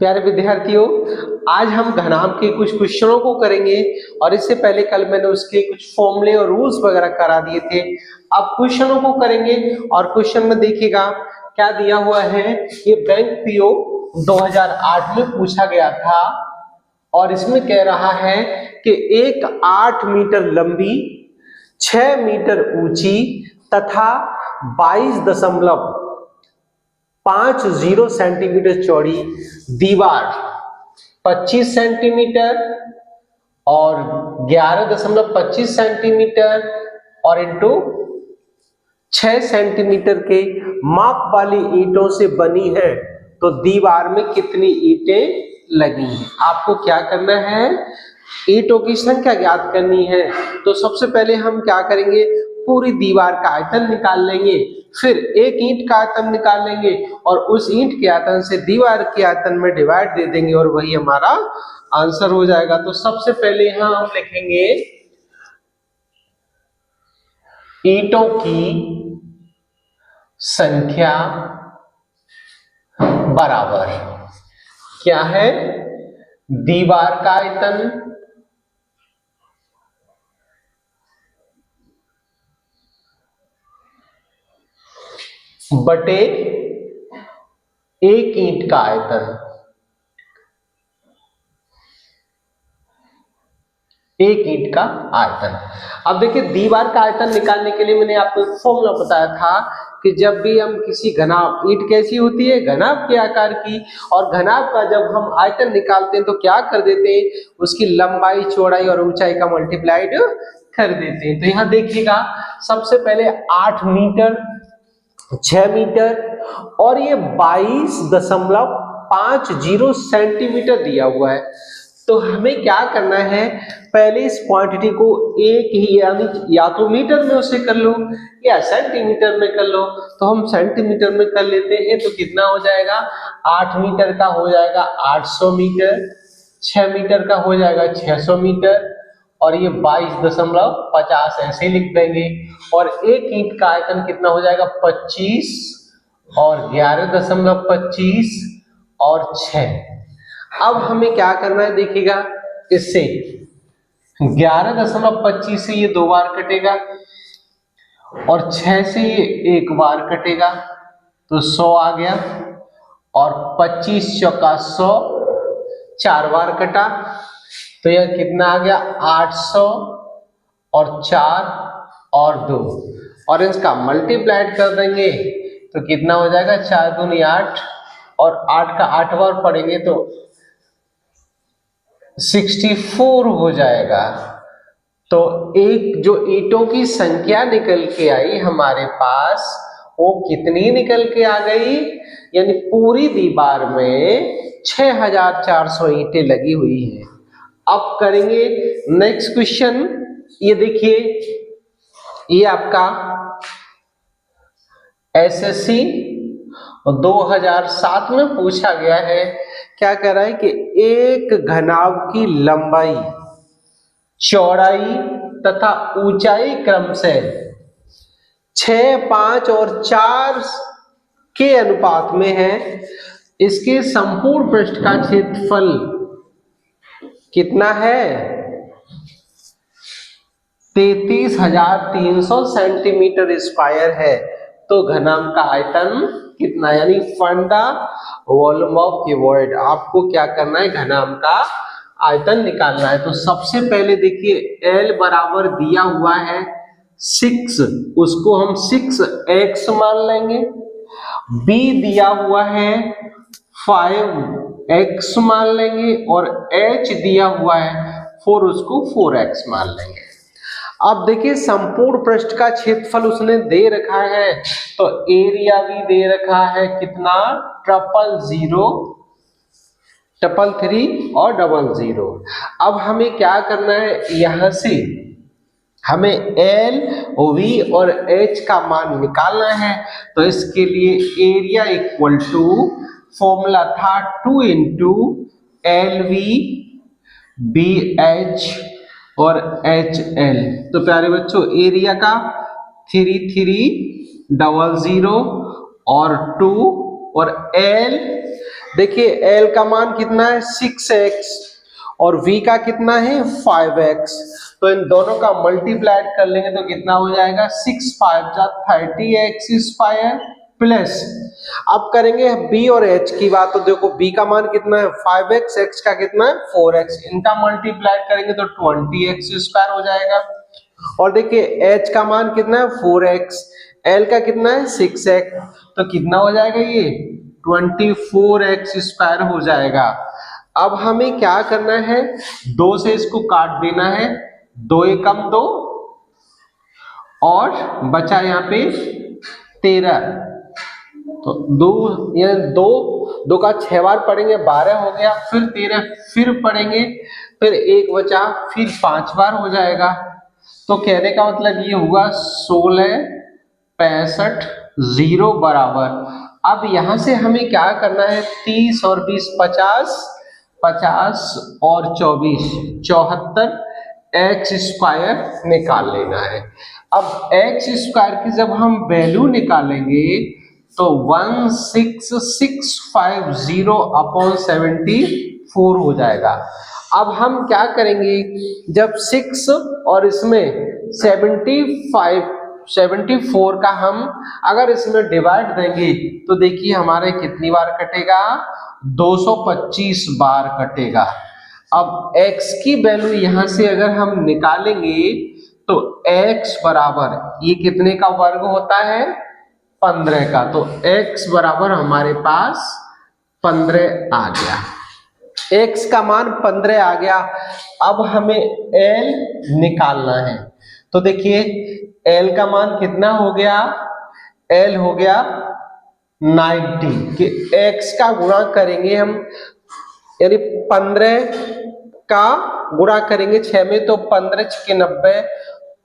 प्यारे विद्यार्थियों, आज हम घनाभ के कुछ क्वेश्चनों को करेंगे और इससे पहले कल मैंने उसके कुछ फॉर्मूले और रूल्स वगैरह करा दिए थे। अब क्वेश्चनों को करेंगे और क्वेश्चन में देखिएगा क्या दिया हुआ है। ये बैंक पीओ 2008 में पूछा गया था और इसमें कह रहा है कि एक 8 मीटर लंबी, 6 मीटर ऊंची तथा 22.50 सेंटीमीटर चौड़ी दीवार 25 सेंटीमीटर और 11.25 सेंटीमीटर और इंटू 6 सेंटीमीटर के माप वाली ईंटों से बनी है, तो दीवार में कितनी ईंटें लगी हैं। आपको क्या करना है, ईंटों की संख्या ज्ञात करनी है। तो सबसे पहले हम क्या करेंगे, पूरी दीवार का आयतन निकाल लेंगे, फिर एक ईंट का आयतन निकाल लेंगे और उस ईंट के आयतन से दीवार के आयतन में डिवाइड दे देंगे और वही हमारा आंसर हो जाएगा। तो सबसे पहले यहां हम लिखेंगे ईंटों की संख्या बराबर क्या है, दीवार का आयतन बटे एक ईंट का आयतन। एक ईंट का आयतन। अब देखिए, दीवार का आयतन निकालने के लिए मैंने आपको एक फॉर्मूला बताया था कि जब भी हम किसी घनाभ, ईंट कैसी होती है, घनाभ के आकार की, और घनाभ का जब हम आयतन निकालते हैं तो क्या कर देते हैं, उसकी लंबाई, चौड़ाई और ऊंचाई का मल्टीप्लाइड कर देते हैं। तो यहां देखिएगा, सबसे पहले 8 मीटर, 6 मीटर और ये 22.50 सेंटीमीटर दिया हुआ है। तो हमें क्या करना है, पहले इस क्वांटिटी को एक ही यानी या तो मीटर में उसे कर लो या सेंटीमीटर में कर लो। तो हम सेंटीमीटर में कर लेते हैं, तो कितना हो जाएगा, 8 मीटर का हो जाएगा 800 मीटर, 6 मीटर का हो जाएगा 600 मीटर और ये 22.50 ऐसे लिख देंगे। और एक ईंट का आयतन कितना हो जाएगा, 25 और 11.25 और 6। अब हमें क्या करना है, देखिएगा, इससे 11.25 से ये 2 बार कटेगा और 6 से ये 1 बार कटेगा, तो 100 आ गया और 25 चौका 100, 4 बार कटा, तो यह कितना आ गया, 800 और 4 और 2 और इसका मल्टीप्लाइड कर देंगे तो कितना हो जाएगा, 4 दूनी 8 और 8 का 8 बार पढ़ेंगे तो 64 हो जाएगा। तो एक जो ईंटों की संख्या निकल के आई हमारे पास, वो कितनी निकल के आ गई, यानी पूरी दीवार में 6400 ईंटें लगी हुई हैं। अब करेंगे नेक्स्ट क्वेश्चन। ये देखिए, ये आपका एसएससी 2007 में पूछा गया है। क्या कह रहा है कि एक घनाभ की लंबाई, चौड़ाई तथा ऊंचाई क्रम से 6, 5 और 4 के अनुपात में है। इसके संपूर्ण पृष्ठ का क्षेत्रफल कितना है, 33,300 सेंटीमीटर स्क्वायर है। तो घनाभ का आयतन कितना, यानी find the volume of cuboid. आपको क्या करना है, घनाभ का आयतन निकालना है। तो सबसे पहले देखिए, L बराबर दिया हुआ है 6, उसको हम 6x मान लेंगे। B दिया हुआ है 5x मान लेंगे और H दिया हुआ है 4, उसको 4x मान लेंगे। अब देखिए, संपूर्ण पृष्ठ का क्षेत्रफल उसने दे रखा है, तो एरिया भी दे रखा है कितना, 000, 333 और 00। अब हमें क्या करना है, यहां से हमें L, V और H का मान निकालना है। तो इसके लिए एरिया इक्वल टू, फॉर्मूला था 2 इंटू LV BH और HL। तो प्यारे बच्चों, एरिया का 3300 और 2 और L देखिए एल का मान कितना है 6x और v का कितना है 5x, तो इन दोनों का मल्टीप्लाइड कर लेंगे तो कितना हो जाएगा 6 5 जा 30x² प्लस, अब करेंगे b और h की बात, तो देखो b का मान कितना है 5x, h का कितना है 4x, इनका मल्टीप्लाइड करेंगे तो 20x² हो जाएगा। और देखिए h का मान कितना है 4x, l का कितना है 6x, तो कितना हो जाएगा ये 24x² हो जाएगा। अब हमें क्या करना है, 2 से इसको काट देना है, 2 एकम 2 और बचा यहाँ पे 13, तो 2 यानी 2 का 6 बार पढ़ेंगे 12 हो गया, फिर 13 फिर पढ़ेंगे, फिर 1 बचा, फिर 5 बार हो जाएगा। तो कहने का मतलब ये हुआ 16 65 0 बराबर। अब यहां से हमें क्या करना है, 30 और 20 50, 50 और 24 74 x² निकाल लेना है। अब x² की जब हम वैल्यू निकालेंगे तो 16650/74 हो जाएगा। अब हम क्या करेंगे, जब 6 और इसमें 74 का हम अगर इसमें डिवाइड देंगे तो देखिए हमारे कितनी बार कटेगा, 225 बार कटेगा। अब x की वैल्यू यहां से अगर हम निकालेंगे तो x बराबर ये कितने का वर्ग होता है 15 का, तो x बराबर हमारे पास 15 आ गया, x का मान 15 आ गया। अब हमें l निकालना है, तो देखिए l का मान कितना हो गया, l हो गया 90 कि x का गुणा करेंगे हम, यानी 15 का गुणा करेंगे 6 में तो 15 6 90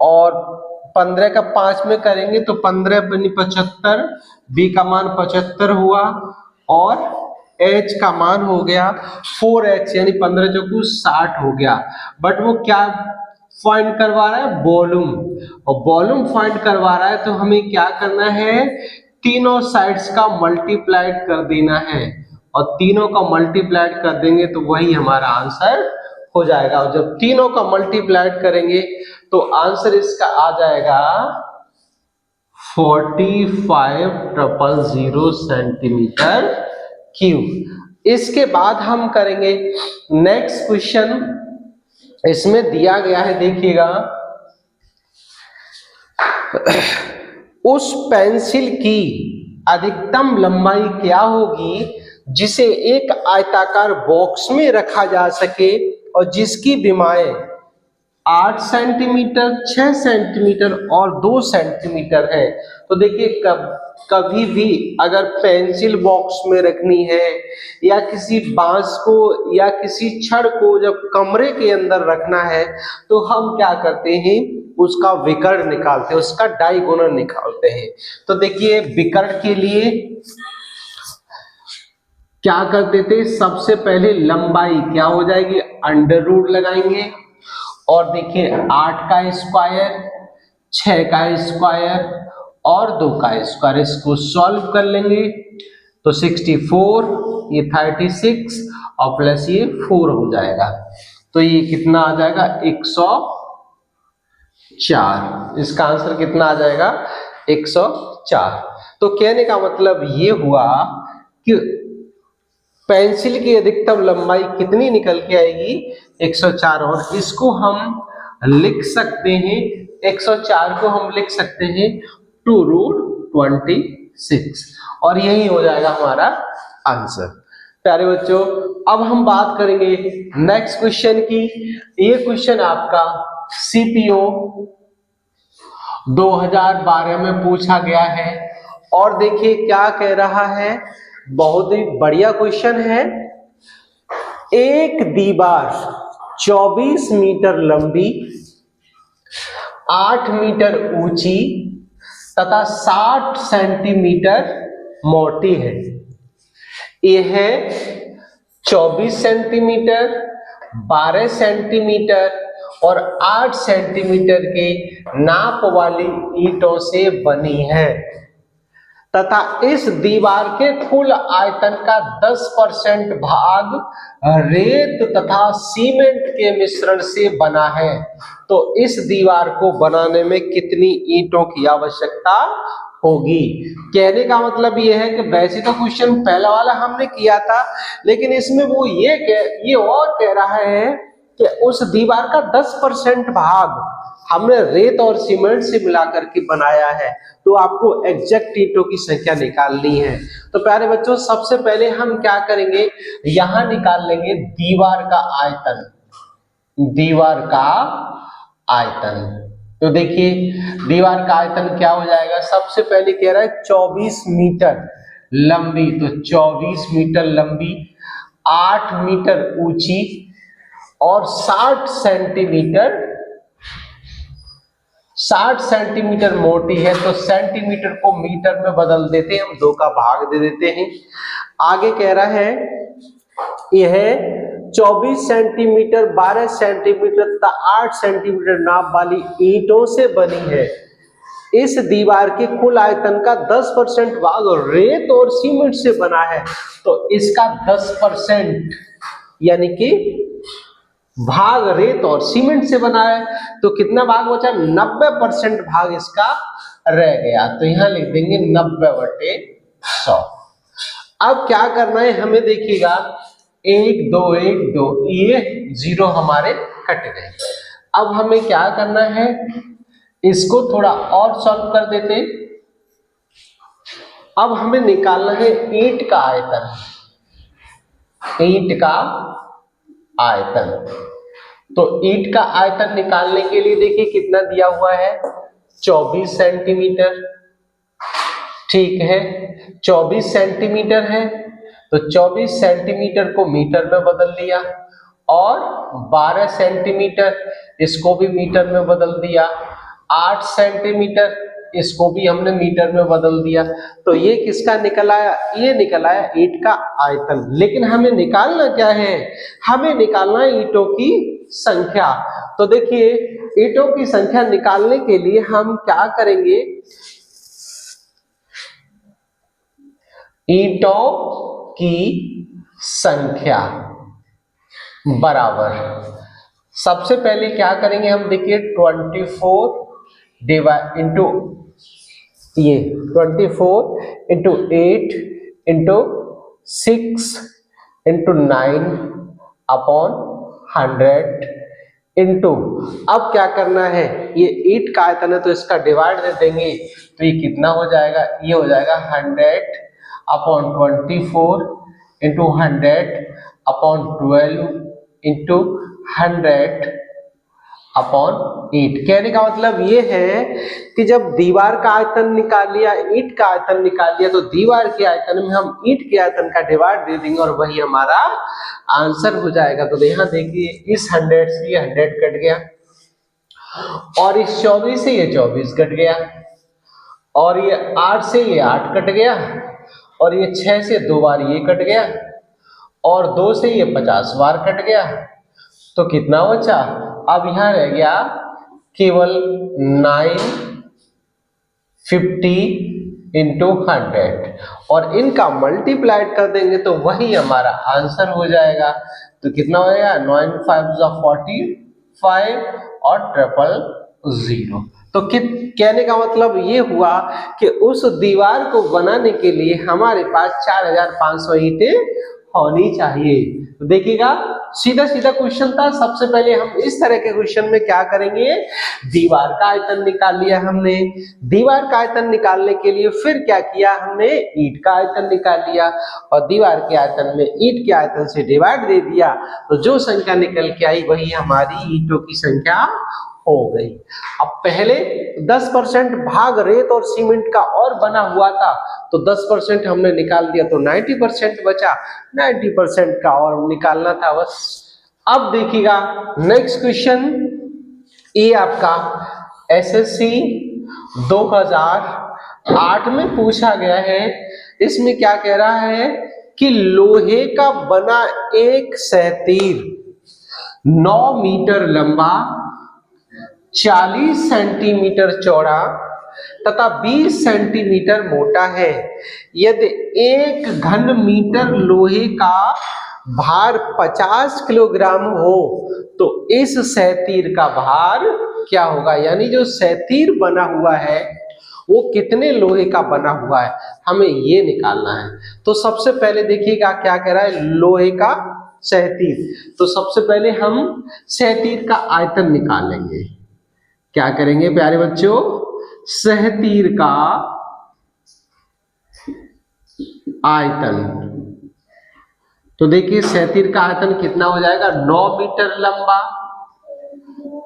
और 15 का 5 में करेंगे तो 15 बनी 75, b का मान 75 हुआ और h का मान हो गया 4x यानी 15 चौकू 60 हो गया। बट वो क्या फाइंड करवा रहा है, वॉल्यूम, और वॉल्यूम फाइंड करवा रहा है तो हमें क्या करना है, तीनों साइड्स का मल्टीप्लाइड कर देना है और तीनों का मल्टीप्लाइड कर देंगे तो वही हमारा आंसर हो जाएगा। और जब तीनों का मल्टीप्लाइड करेंगे तो आंसर इसका आ जाएगा 45,000 सेंटीमीटर क्यूब। इसके बाद हम करेंगे नेक्स्ट क्वेश्चन, इसमें दिया गया है देखिएगा, उस पेंसिल की अधिकतम लंबाई क्या होगी जिसे एक आयताकार बॉक्स में रखा जा सके और जिसकी विमाएं 8 सेंटीमीटर 6 सेंटीमीटर और 2 सेंटीमीटर है। तो देखिए कभी भी अगर पेंसिल बॉक्स में रखनी है या किसी बांस को या किसी छड़ को जब कमरे के अंदर रखना है तो हम क्या करते हैं, उसका विकर्ण निकालते हैं, उसका डायगोनल निकालते हैं। तो देखिए विकर्ण के लिए क्या करते थे, सबसे पहले लंबाई क्या हो जाएगी, अंडर रूट लगाएंगे और देखिए 8 का स्क्वायर 6 का स्क्वायर और 2 का स्क्वायर, इसको सॉल्व कर लेंगे तो 64 ये 36 और प्लस ये 4 हो जाएगा, तो ये कितना आ जाएगा 104। इसका आंसर कितना आ जाएगा 104। तो कहने का मतलब ये हुआ कि पेंसिल की अधिकतम लंबाई कितनी निकल के आएगी 104, और इसको हम लिख सकते हैं 104 को हम लिख सकते हैं 2√26 और यही हो जाएगा हमारा आंसर। प्यारे बच्चों अब हम बात करेंगे नेक्स्ट क्वेश्चन की। ये क्वेश्चन आपका सीपीओ 2012 में पूछा गया है और देखिए क्या कह रहा है, बहुत ही बढ़िया क्वेश्चन है। एक दीवार 24 मीटर लंबी 8 मीटर ऊंची तथा 60 सेंटीमीटर मोटी है। यह 24 सेंटीमीटर 12 सेंटीमीटर और 8 सेंटीमीटर के नाप वाली ईंटों से बनी है। तथा इस दीवार के कुल आयतन का 10% भाग रेत तथा सीमेंट के मिश्रण से बना है, तो इस दीवार को बनाने में कितनी ईंटों की आवश्यकता होगी। कहने का मतलब यह है कि वैसे तो क्वेश्चन पहला वाला हमने किया था, लेकिन इसमें वो ये और कह रहा है कि उस दीवार का 10% भाग हमने रेत और सीमेंट से मिलाकर के बनाया है, तो आपको एग्जैक्ट ईंटों की संख्या निकालनी है। तो प्यारे बच्चों, सबसे पहले हम क्या करेंगे, यहां निकाल लेंगे दीवार का आयतन। दीवार का आयतन, तो देखिए दीवार का आयतन क्या हो जाएगा। सबसे पहले कह रहा है 24 मीटर लंबी, तो 24 मीटर लंबी, 8 मीटर ऊंची और 60 सेंटीमीटर मोटी है। तो सेंटीमीटर को मीटर में बदल देते हैं हम, 2 का भाग दे देते हैं। आगे कह रहा है यह 24 सेंटीमीटर, 12 सेंटीमीटर तथा 8 सेंटीमीटर नाप वाली ईंटों से बनी है। इस दीवार के कुल आयतन का 10% भाग रेत और सीमेंट से बना है, तो इसका 10% यानी कि भाग रेत और सीमेंट से बना है, तो कितना भाग बचा, 90% भाग इसका रह गया। तो यहां लिख देंगे 90/100। अब क्या करना है हमें, देखिएगा 1 2 1 2, ये 0 हमारे कट गए। अब हमें क्या करना है, इसको थोड़ा और सॉल्व कर देते। अब हमें निकालना है ईंट का आयतन। ईंट का आयतन, तो ईंट का आयतन निकालने के लिए देखिए कितना दिया हुआ है, 24 सेंटीमीटर। ठीक है, 24 सेंटीमीटर है, तो 24 सेंटीमीटर को मीटर में बदल लिया, और 12 सेंटीमीटर इसको भी मीटर में बदल दिया, 8 सेंटीमीटर इसको भी हमने मीटर में बदल दिया। तो ये किसका निकल आया, ये निकल आया ईंट का आयतन। लेकिन हमें निकालना क्या है, हमें निकालना है ईंटों की संख्या। तो देखिए ईंटों की संख्या निकालने के लिए हम क्या करेंगे, ईंटों की संख्या बराबर, सबसे पहले क्या करेंगे हम, देखिए 24 into 8 into 6 into 9 upon 100 into, अब क्या करना है, ये ईंट का आयतन है तो इसका डिवाइड दे देंगे, तो ये कितना हो जाएगा, ये हो जाएगा 100 upon 24 into 100 upon 12 into 100 upon 8। कहने का मतलब ये है कि जब दीवार का आयतन निकाल लिया, ईंट का आयतन निकाल लिया, तो दीवार के आयतन में हम ईंट के आयतन का डिवाइड दे देंगे और वही हमारा आंसर हो जाएगा। तो यहाँ देखिए इस 100 से ये 100 कट गया, और इस 24 से ये 24 कट गया, और ये 8 से ये 8 कट गया, और ये 6 से 2 बार ये कट गया, और 2 से ये 50 बार कट गया। तो कितना बचा, अब यहां रह गया केवल 950 इंटू 100, और इनका मल्टीप्लाइड कर देंगे तो वही हमारा आंसर हो जाएगा। तो कितना हो जाएगा, 9 5 45 और 000। तो कहने का मतलब ये हुआ कि उस दीवार को बनाने के लिए हमारे पास 4500 ईंटें होनी चाहिए। तो देखिएगा सीधा सीधा क्वेश्चन था। सबसे पहले हम इस तरह के क्वेश्चन में क्या करेंगे, दीवार का आयतन निकाल लिया हमने, दीवार का आयतन निकालने के लिए फिर क्या किया हमने, ईंट का आयतन निकाल लिया, और दीवार के आयतन में ईंट के आयतन से डिवाइड दे दिया, तो जो संख्या निकल के आई वही हमारी ईंटों की संख्या हो गई। अब पहले 10% भाग रेत और सीमेंट का और बना हुआ था, तो 10% हमने निकाल दिया, तो 90% बचा, 90% का और निकालना था बस। अब देखिएगा नेक्स्ट क्वेश्चन, ये आपका एसएससी 2008 में पूछा गया है। इसमें क्या कह रहा है कि लोहे का बना एक सहतीर 9 मीटर लंबा, 40 सेंटीमीटर चौड़ा तथा 20 सेंटीमीटर मोटा है। यदि 1 घन मीटर लोहे का भार 50 किलोग्राम हो तो इस सहतीर का भार क्या होगा? यानी जो सहतीर बना हुआ है वो कितने लोहे का बना हुआ है, हमें ये निकालना है। तो सबसे पहले देखिएगा क्या कह रहा है, लोहे का सहतीर। तो सबसे पहले हम सहतीर का आयतन निकालेंगे। क्या करेंगे प्यारे बच्चों? सहतीर का आयतन। तो देखिए सहतीर का आयतन कितना हो जाएगा, 9 मीटर लंबा,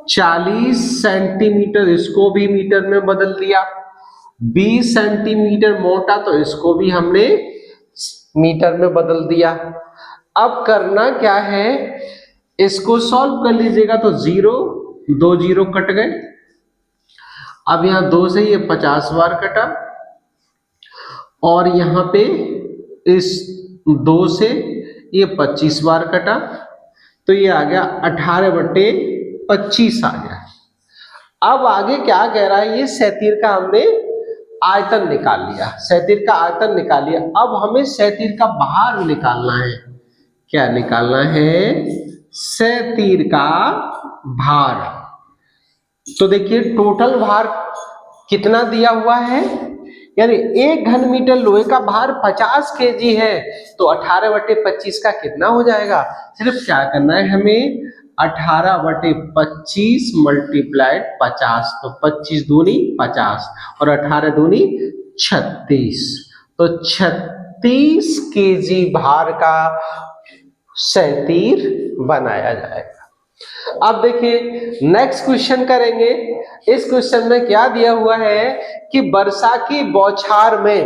40 सेंटीमीटर, इसको भी मीटर में बदल दिया, 20 सेंटीमीटर मोटा, तो इसको भी हमने मीटर में बदल दिया। अब करना क्या है, इसको सॉल्व कर लीजिएगा। तो 0 2 0 कट गए। अब यहां 2 से ये 50 बार कटा और यहां पे इस 2 से ये 25 बार कटा, तो ये आ गया 18/25 आ गया। अब आगे क्या कह रहा है, ये सहतीर का हमने आयतन निकाल लिया, सहतीर का आयतन निकाल लिया। अब हमें सहतीर का भार निकालना है। क्या निकालना है? सहतीर का भार। तो देखिए टोटल भार कितना दिया हुआ है, यानी 1 घन मीटर लोहे का भार 50 केजी है, तो 18/25 का कितना हो जाएगा? सिर्फ क्या करना है हमें, 18/25 मल्टीप्लाइड 50, तो 25 दूनी 50 और 18 दूनी 36, तो 36 केजी भार का सहतीर बनाया जाएगा। अब देखिए नेक्स्ट क्वेश्चन करेंगे। इस क्वेश्चन में क्या दिया हुआ है कि वर्षा की बौछार में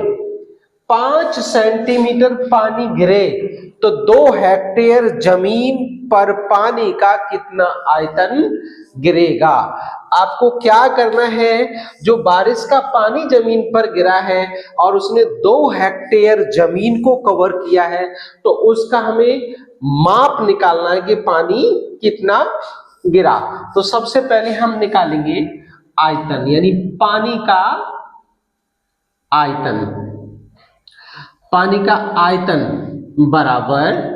5 सेंटीमीटर पानी गिरे तो 2 हेक्टेयर जमीन पर पानी का कितना आयतन गिरेगा। आपको क्या करना है, जो बारिश का पानी जमीन पर गिरा है और उसने 2 हेक्टेयर जमीन को कवर किया है, तो उसका हमें माप निकालना है कि पानी कितना गिरा। तो सबसे पहले हम निकालेंगे आयतन, यानी पानी का आयतन। पानी का आयतन बराबर,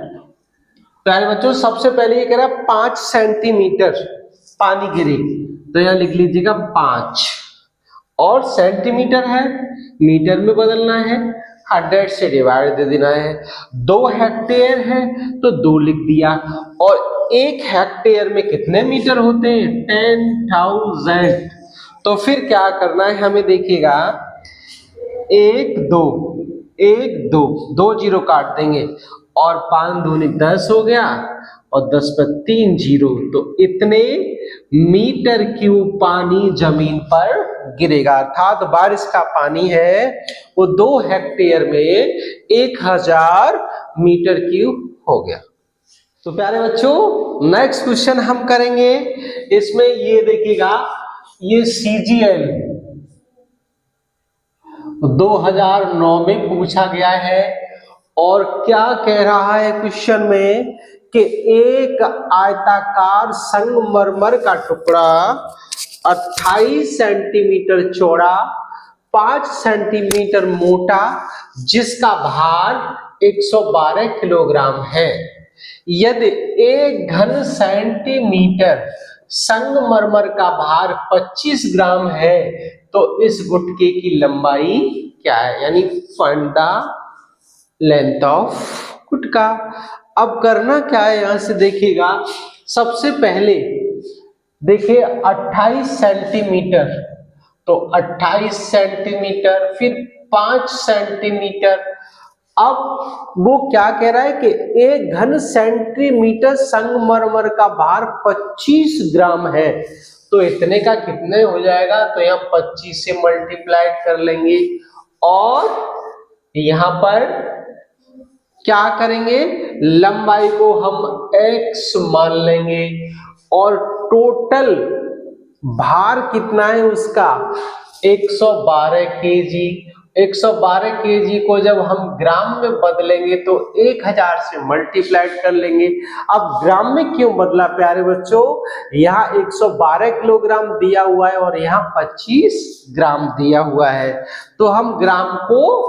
प्यारे बच्चों सबसे पहले ये कह रहा है 5 सेंटीमीटर पानी गिरे, तो यहां लिख लीजिएगा 5, और सेंटीमीटर है मीटर में बदलना है, 100 से डिवाइड दे देना है। 2 हेक्टेयर है तो 2 लिख दिया, और 1 हेक्टेयर में कितने मीटर होते हैं? 10,000। तो फिर क्या करना है हमें, देखिएगा 1 2 1 2 2 जीरो काट देंगे और 5 दूनी 10 हो गया और 10 पर 3 जीरो, तो इतने मीटर क्यूब पानी जमीन पर गिरेगा। अर्थात बारिश का पानी है वो 2 हेक्टेयर में 1000 मीटर क्यूब हो गया। तो प्यारे बच्चों नेक्स्ट क्वेश्चन हम करेंगे। इसमें ये देखिएगा, ये CGL 2009 में पूछा गया है, और क्या कह रहा है क्वेश्चन में कि एक आयताकार संगमरमर का टुकड़ा 28 सेंटीमीटर चौड़ा, 5 सेंटीमीटर मोटा, जिसका भार 112 किलोग्राम है। यदि 1 घन सेंटीमीटर संगमरमर का भार 25 ग्राम है तो इस गुटके की लंबाई क्या है, यानी फाइंड द लेंथ ऑफ गुटका। अब करना क्या है, यहां से देखिएगा सबसे पहले देखिए 28 सेंटीमीटर, तो 28 सेंटीमीटर फिर 5 सेंटीमीटर। अब वो क्या कह रहा है कि 1 घन सेंटीमीटर संगमरमर का भार 25 ग्राम है, तो इतने का कितने हो जाएगा, तो यहाँ 25 से मल्टीप्लाइड कर लेंगे और यहाँ पर क्या करेंगे, लंबाई को हम x मान लेंगे और टोटल भार कितना है उसका 112 केजी, 112 केजी को जब हम ग्राम में बदलेंगे तो 1000 से मल्टीप्लाइड कर लेंगे। अब ग्राम में क्यों बदला प्यारे बच्चों, यहाँ 112 किलोग्राम दिया हुआ है और यहाँ 25 ग्राम दिया हुआ है, तो हम ग्राम को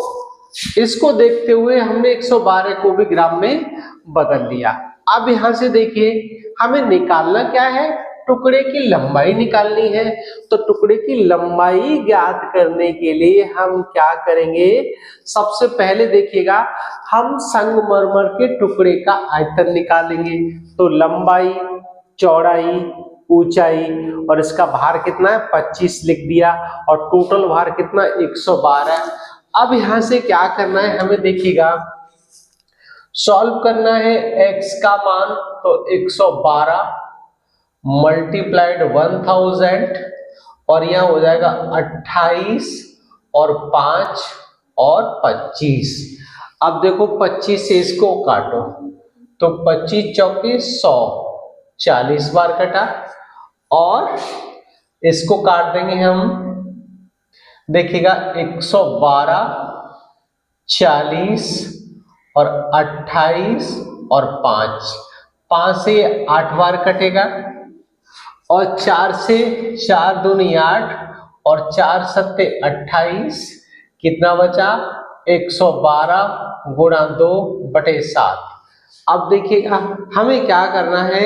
इसको देखते हुए हमने 112 को भी ग्राम में बदल दिया। अब यहाँ से देखिए हमें निकालना क्या है, टुकड़े की लंबाई निकालनी है। तो टुकड़े की लंबाई ज्ञात करने के लिए हम क्या करेंगे, सबसे पहले देखिएगा हम संगमरमर के टुकड़े का आयतन निकालेंगे। तो लंबाई, चौड़ाई, ऊंचाई और इसका भार कितना है 25 लिख दिया और टोटल भार कितना 112। अब यहां से क्या करना है हमें, देखिएगा सॉल्व करना है x का मान, तो 112 मल्टीप्लाइड 1000 और यहाँ हो जाएगा 28 और 5 और 25। अब देखो 25 से इसको काटो तो 25 चौकी 100, 40 बार कटा और इसको काट देंगे हम, देखिएगा 112, 40 और 28 और 5 से 8 बार कटेगा और 4 से 4 दूनी 8 और 4 सत्ते 28, कितना बचा 112 गुणा 2/7। अब देखिएगा हमें क्या करना है,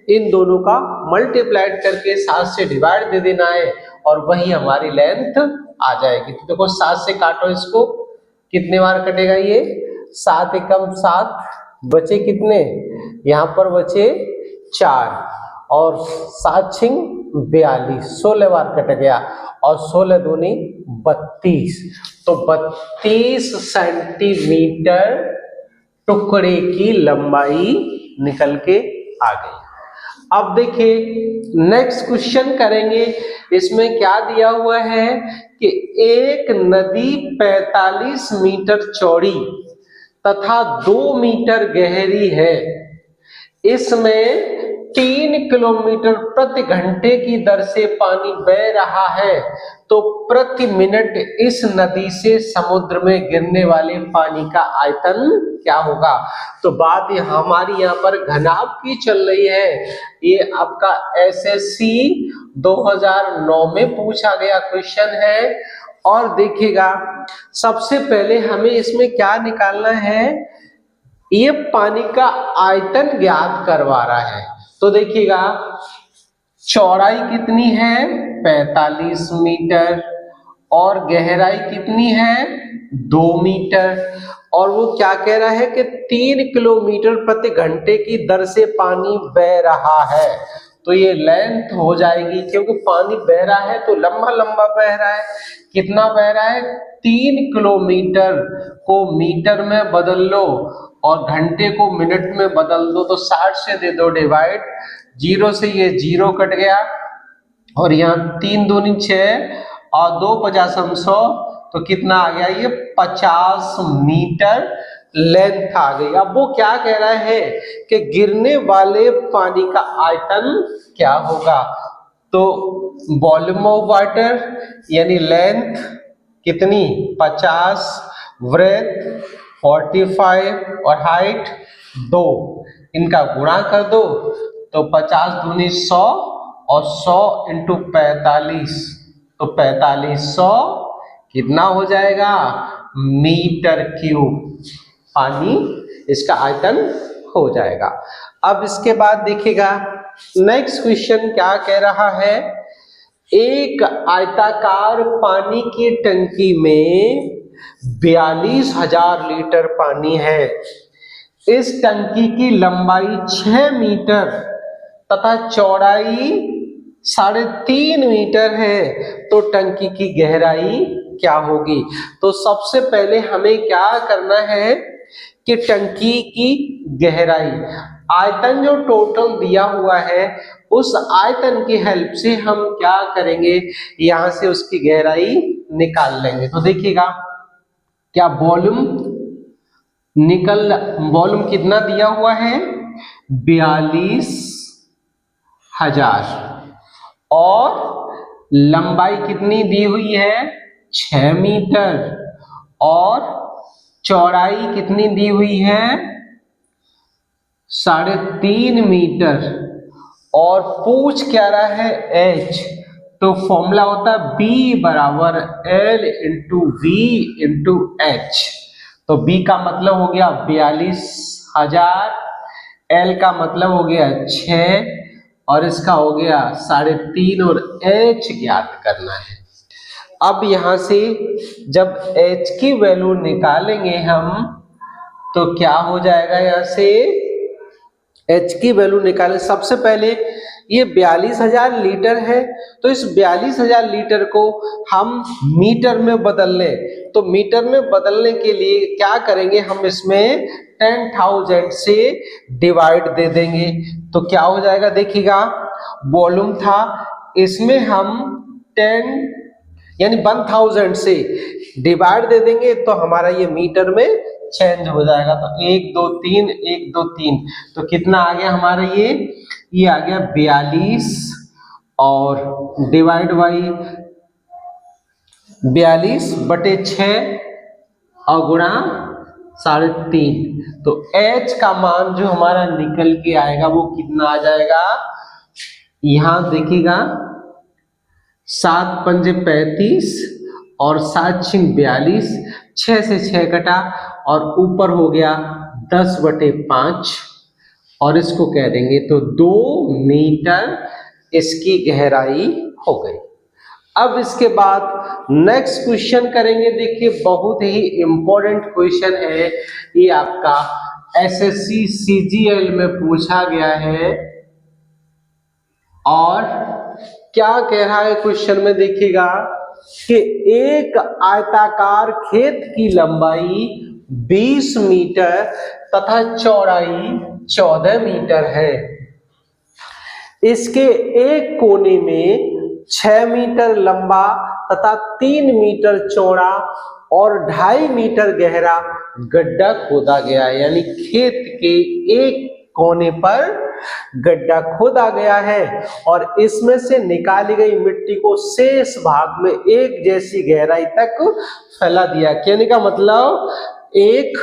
इन दोनों का मल्टीप्लाइड करके 7 से डिवाइड दे देना है और वही हमारी लेंथ आ जाएगी। तो देखो 7 से काटो इसको, कितने बार कटेगा ये, 7 एकम 7, बचे कितने, यहाँ पर बचे 4 और 7 छिंग 42, 16 बार कट गया और 16 दूनी 32, तो 32 सेंटीमीटर टुकड़े की लंबाई निकल के आ गई। अब देखिए नेक्स्ट क्वेश्चन करेंगे, इसमें क्या दिया हुआ है कि एक नदी 45 मीटर चौड़ी तथा 2 मीटर गहरी है, इसमें 3 किलोमीटर प्रति घंटे की दर से पानी बह रहा है, तो प्रति मिनट इस नदी से समुद्र में गिरने वाले पानी का आयतन क्या होगा। तो बात हमारी यहाँ पर घनाभ की चल रही है, ये आपका एसएससी 2009 में पूछा गया क्वेश्चन है। और देखिएगा सबसे पहले हमें इसमें क्या निकालना है, ये पानी का आयतन ज्ञात करवा रहा है। तो देखिएगा चौड़ाई कितनी है 45 मीटर और गहराई कितनी है 2 मीटर, और वो क्या कह रहा है कि 3 किलोमीटर प्रति घंटे की दर से पानी बह रहा है, तो ये लेंथ हो जाएगी, क्योंकि पानी बह रहा है तो लंबा लंबा बह रहा है। कितना बह रहा है, 3 किलोमीटर को मीटर में बदल लो और घंटे को मिनट में बदल दो, तो 60 से दे दो डिवाइड, 0 से ये 0 कट गया और यहाँ 3 दूनी 6 और 2 50 100, तो कितना आ गया, ये 50 मीटर लेंथ आ गई। अब वो क्या कह रहा है कि गिरने वाले पानी का आयतन क्या होगा, तो वॉल्यूम ऑफ वाटर यानी लेंथ कितनी 50, ब्रेथ 45 और हाइट 2, इनका गुणा कर दो तो 50 दूनी 100 और 100 इंटू 45, तो 4500 कितना हो जाएगा मीटर क्यूब पानी इसका आयतन हो जाएगा। अब इसके बाद देखिएगा नेक्स्ट क्वेश्चन क्या कह रहा है, एक आयताकार पानी की टंकी में 42,000 लीटर पानी है, इस टंकी की लंबाई 6 मीटर तथा चौड़ाई 3.5 मीटर है, तो टंकी की गहराई क्या होगी। तो सबसे पहले हमें क्या करना है कि टंकी की गहराई, आयतन जो टोटल दिया हुआ है उस आयतन की हेल्प से हम क्या करेंगे, यहां से उसकी गहराई निकाल लेंगे। तो देखिएगा क्या वॉल्यूम कितना दिया हुआ है 42,000 और लंबाई कितनी दी हुई है 6 मीटर और चौड़ाई कितनी दी हुई है 3.5 मीटर और पूछ क्या रहा है h, तो फॉर्मूला होता है B बराबर L into V into H। तो B का मतलब हो गया 42,000, L का मतलब हो गया 6 और इसका हो गया 3.5 और H ज्ञात करना है। अब यहां से जब H की वैल्यू निकालेंगे हम तो क्या हो जाएगा, यहां से H की वैल्यू निकालें। सबसे पहले ये 42,000 लीटर है, तो इस 42,000 लीटर को हम मीटर में बदल लें। तो मीटर में बदलने के लिए क्या करेंगे, हम इसमें 10,000 से डिवाइड दे देंगे। तो क्या हो जाएगा देखिएगा, वॉल्यूम था, इसमें हम 10 यानी 1000 से डिवाइड दे देंगे तो हमारा ये मीटर में चेंज हो जाएगा। तो 1 2 3 1 2 3, तो कितना आ गया हमारा ये आ गया 42 और डिवाइड बाई 42/6 और गुणा 3.5। तो H का मान जो हमारा निकल के आएगा वो कितना आ जाएगा, यहां देखिएगा 7 पंजे 35 और 7 छिंग 42, 6 से 6 कटा और ऊपर हो गया 10/5 और इसको कह देंगे तो 2 मीटर इसकी गहराई हो गई। अब इसके बाद नेक्स्ट क्वेश्चन करेंगे। देखिए बहुत ही इंपॉर्टेंट क्वेश्चन है ये, आपका एसएससी सीजीएल में पूछा गया है। और क्या कह रहा है क्वेश्चन में देखिएगा कि एक आयताकार खेत की लंबाई 20 मीटर तथा चौड़ाई 14 मीटर है। इसके एक कोने में 6 मीटर लंबा तथा 3 मीटर चौड़ा और 2.5 मीटर गहरा गड्ढा खोदा गया है। यानी खेत के एक कोने पर गड्ढा खोदा गया है और इसमें से निकाली गई मिट्टी को शेष भाग में एक जैसी गहराई तक फैला दिया। कहने का मतलब एक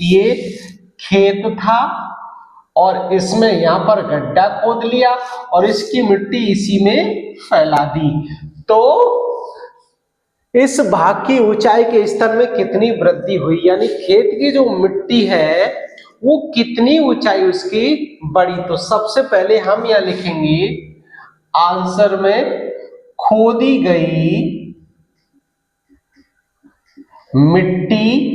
ये खेत था और इसमें यहाँ पर गड्ढा खोद लिया और इसकी मिट्टी इसी में फैला दी। तो इस भाग की ऊंचाई के स्तर में कितनी वृद्धि हुई, यानी खेत की जो मिट्टी है वो कितनी ऊंचाई उसकी बढ़ी। तो सबसे पहले हम यहां लिखेंगे आंसर में खोदी गई मिट्टी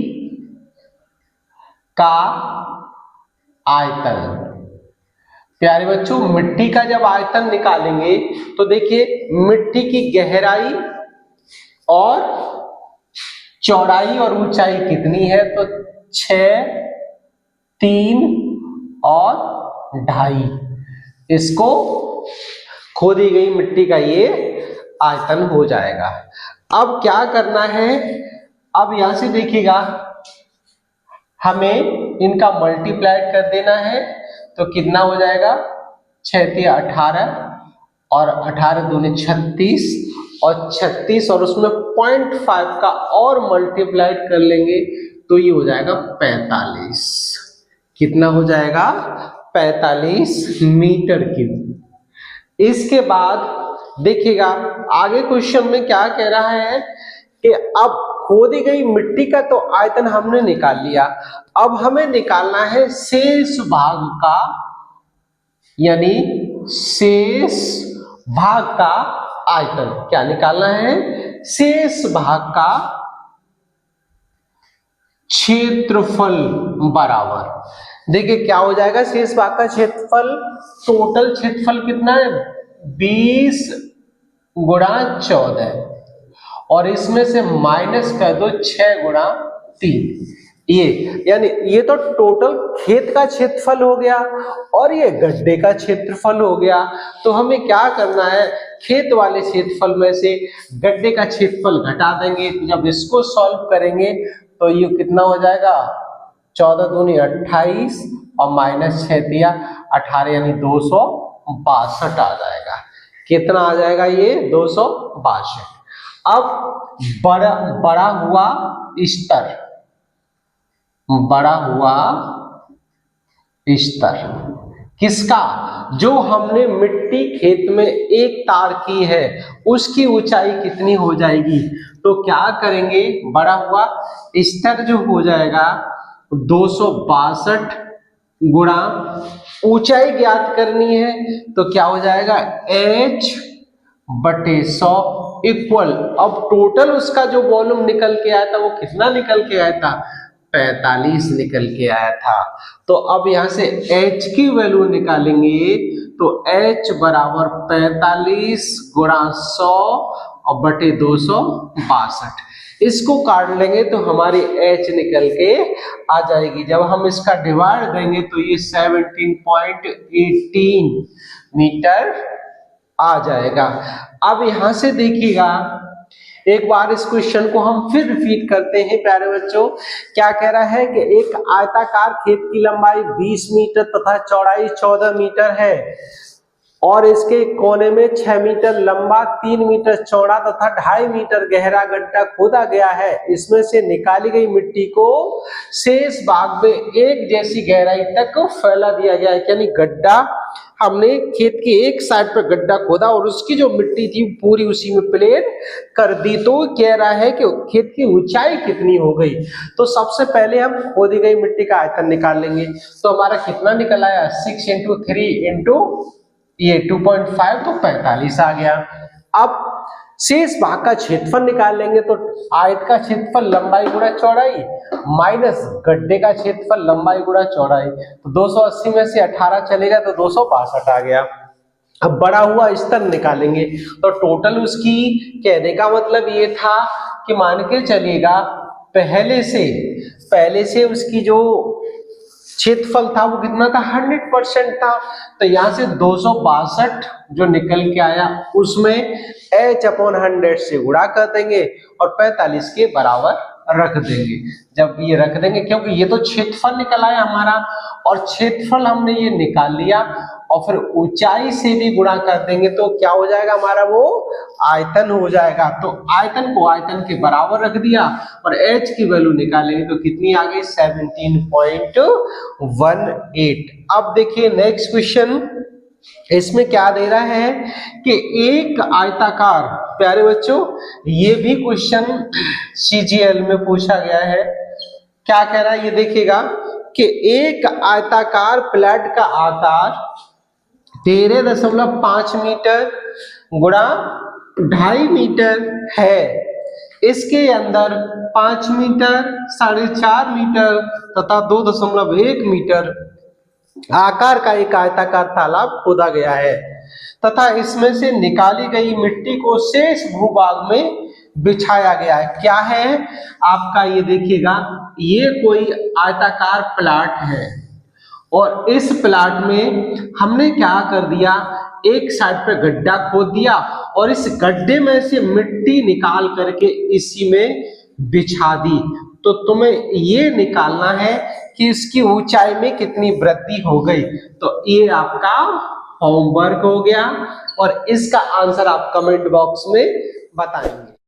का आयतन। प्यारे बच्चों, मिट्टी का जब आयतन निकालेंगे तो देखिए मिट्टी की गहराई और चौड़ाई और ऊंचाई कितनी है, तो 6, 3 और 2.5, इसको खोदी गई मिट्टी का ये आयतन हो जाएगा। अब क्या करना है, अब यहां से देखिएगा हमें इनका मल्टीप्लाई कर देना है। तो कितना हो जाएगा, 6 × 18 और 18 दूनी 36 और 36 और उसमें 0.5 का और मल्टीप्लाई कर लेंगे तो ये हो जाएगा 45। कितना हो जाएगा, 45 मीटर क्यूब। इसके बाद देखिएगा आगे क्वेश्चन में क्या कह रहा है कि अब खोदी गई मिट्टी का तो आयतन हमने निकाल लिया, अब हमें निकालना है शेष भाग का, यानी शेष भाग का आयतन। क्या निकालना है, शेष भाग का क्षेत्रफल बराबर। देखिए क्या हो जाएगा, शेष भाग का क्षेत्रफल, टोटल क्षेत्रफल कितना है 20 × 14 और इसमें से माइनस कर दो 6 × 3, ये यानी ये तो टोटल खेत का क्षेत्रफल हो गया और ये गड्ढे का क्षेत्रफल हो गया। तो हमें क्या करना है, खेत वाले क्षेत्रफल में से गड्ढे का क्षेत्रफल घटा देंगे। जब इसको सॉल्व करेंगे तो ये कितना हो जाएगा, 14 दूनी 28 और माइनस 6 दिया 18 यानी 262 आ जाएगा। कितना आ जाएगा, ये 262। अब बड़ा हुआ स्तर, बड़ा हुआ स्तर किसका? जो हमने मिट्टी खेत में एक तार की है उसकी ऊंचाई कितनी हो जाएगी? तो क्या करेंगे, बड़ा हुआ स्तर जो हो जाएगा 262 गुणा ऊंचाई ज्ञात करनी है तो क्या हो जाएगा H/100 इक्वल, अब टोटल उसका जो वॉल्यूम निकल के आया था वो कितना निकल के आया था? 45 निकल के आया था। तो अब यहां से H की वैल्यू निकालेंगे तो H बराबर 45 गुणा 100 और बटे 262, इसको काट लेंगे तो हमारी H निकल के आ जाएगी। जब हम इसका डिवाइड देंगे तो ये 17.18 मीटर आ जाएगा। अब यहां से देखिएगा, एक बार इस क्वेश्चन को हम फिर रिपीट करते हैं प्यारे बच्चों। क्या कह रहा है कि एक आयताकार खेत की लंबाई 20 मीटर तथा चौड़ाई 14 मीटर है और इसके कोने में 6 मीटर लंबा, 3 मीटर चौड़ा तथा 2.5 मीटर गहरा गड्ढा खोदा गया है। इसमें से निकाली गई मिट्टी को शेष भाग में एक जैसी गहराई तक फैला दिया गया है। यानी गड्ढा हमने खेत के एक साइड पर गड्ढा खोदा और उसकी जो मिट्टी थी पूरी उसी में प्लेन कर दी। तो कह रहा है कि खेत की ऊंचाई कितनी हो गई। तो सबसे पहले हम खोदी गई मिट्टी का आयतन निकाल लेंगे। तो हमारा कितना निकल आया? 6 × 3 इंटू ये 2.5 तो 45 आ गया। अब शेष भाग का क्षेत्रफल निकाल लेंगे तो आयत का क्षेत्रफल लंबाई गुणा चौड़ाई माइनस गड्ढे का क्षेत्रफल लंबाई गुणा चौड़ाई, तो 280 में से 18 चलेगा तो 262 आ गया। अब बड़ा हुआ स्तर निकालेंगे तो टोटल उसकी, कहने का मतलब ये था कि मान के चलिएगा पहले से उसकी जो क्षेत्रफल था वो कितना था? 100% था। तो यहां से 262 जो निकल के आया उसमें H/100 से गुणा कर देंगे और 45 के बराबर रख देंगे। जब ये रख देंगे, क्योंकि ये तो क्षेत्रफल निकल आया हमारा और क्षेत्रफल हमने ये निकाल लिया और फिर ऊंचाई से भी गुणा कर देंगे तो क्या हो जाएगा हमारा? वो आयतन हो जाएगा। तो आयतन को आयतन के बराबर रख दिया और H की वैल्यू निकालेंगे तो कितनी आ गई? 17.18। अब देखिए नेक्स्ट क्वेश्चन, इसमें क्या दे रहा है कि एक आयताकार, प्यारे बच्चों ये भी क्वेश्चन CGL में पूछा गया है। क्या कह रहा है ये देखिएगा कि एक आयताकार प्लेट का आकार 13.5 मीटर गुणा 2.5 मीटर है। इसके अंदर 5 मीटर, 4.5 मीटर तथा 2.1 मीटर आकार का एक आयताकार तालाब खोदा गया है तथा इसमें से निकाली गई मिट्टी को शेष भूभाग में बिछाया गया है। क्या है आपका? ये देखिएगा, ये कोई आयताकार प्लाट है और इस प्लाट में हमने क्या कर दिया? एक साइड पे गड्ढा खोद दिया और इस गड्ढे में से मिट्टी निकाल करके इसी में बिछा दी। तो तुम्हें ये निकालना है कि इसकी ऊंचाई में कितनी वृद्धि हो गई। तो ये आपका होमवर्क हो गया और इसका आंसर आप कमेंट बॉक्स में बताएंगे।